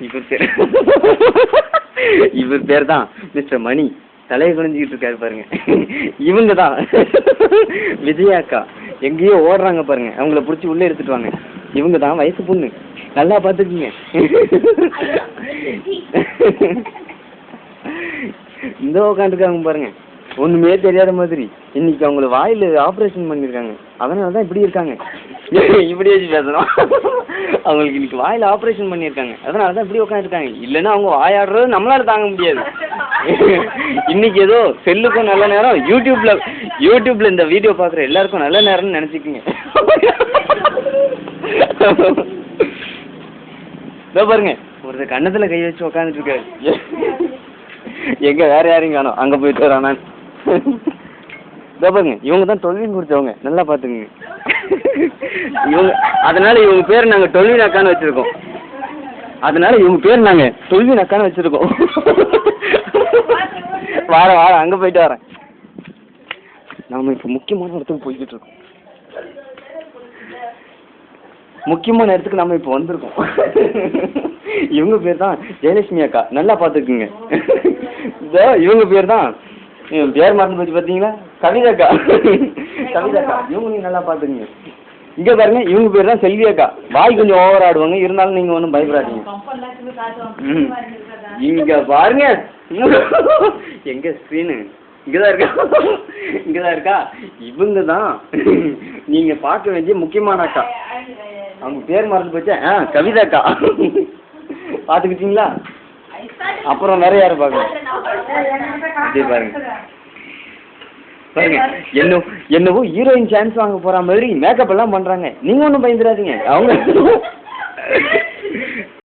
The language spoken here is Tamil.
இவர் பேர் இவர் பேர் தான் மிஸ்டர் மணி. தலையை குனிஞ்சிக்கிட்டு இருக்காரு பாருங்க. இவங்க தான் விஜயாக்கா. எங்கேயோ ஓடுறாங்க பாருங்க, அவங்கள பிடிச்சி உள்ளே எடுத்துட்டு வாங்க. இவங்க தான் வயசு பொண்ணு, நல்லா பார்த்துக்குங்க. இந்த உட்காந்துருக்காங்க பாருங்க, ஒண்ணுமே தெரியாத மாதிரி. இன்னைக்கு அவங்கள வாயில ஆப்ரேஷன் பண்ணிருக்காங்க, அதனாலதான் இப்படி இருக்காங்க. இப்படி வச்சு பேசணும். அவங்களுக்கு இன்னைக்கு வாயில ஆப்ரேஷன் பண்ணிருக்காங்க, அதனாலதான் இப்படி உட்காந்துருக்காங்க. இல்லைன்னா அவங்க வாயாடுறது நம்மளால தாங்க முடியாது. இன்னைக்கு ஏதோ செல்லுக்கும் நல்ல நேரம், யூடியூப்ல இந்த வீடியோ பாக்குற எல்லாருக்கும் நல்ல நேரம்னு நினைச்சுக்குங்க. பாருங்க, ஒருத்தர் கண்ணத்துல கை வச்சு உட்காந்துட்டு இருக்காரு. எங்க வேற யாரையும் காணோம், அங்க போயிட்டு வரானா. பாருங்க, இவங்க தான் டொல்வின் குடிச்சவங்க, நல்லா பாத்துங்க. இவங்க அதனால இவங்க பேர் நாங்க டொல்வின் அக்கான்னு வச்சிருக்கோம். வார அங்க போயிட்டு வரேன். நாம இப்ப முக்கியமான இடத்துக்கு போய்கிட்டு இருக்கோம். முக்கியமான இடத்துக்கு நம்ம இப்ப வந்திருக்கோம். இவங்க பேர் தான் ஜெயலட்சுமி அக்கா, நல்லா பாத்துக்குங்க. இவங்க பேர் தான், பேர் மறந்து போச்சு பாத்தீங்களா, கவிதாக்கா. இவங்க நீங்க நல்லா பாத்துக்குங்க. இங்க பாருங்க, இவங்க பேர் தான் செல்வி அக்கா. வாய் கொஞ்சம் ஓவர் ஆடுவாங்க, இருந்தாலும் நீங்க ஒன்றும் பயப்படாதீங்க. இங்க பாருங்க, எங்க ஸ்கிரீனு இங்கதான் இருக்கா. இவங்க தான் நீங்க பார்க்க வேண்டிய முக்கியமான அக்கா. அவங்க பேர் மறந்து போச்சா, கவிதாக்கா. பாத்துக்கிட்டீங்களா? அப்புறம் வேற யாரு பாருங்க, பாருங்க என்னவோ ஹீரோயின் சான்ஸ் வாங்க போற மாதிரி மேக்கப் எல்லாம் பண்றாங்க. நீங்க ஒன்றும் பயந்துடாதீங்க. அவங்க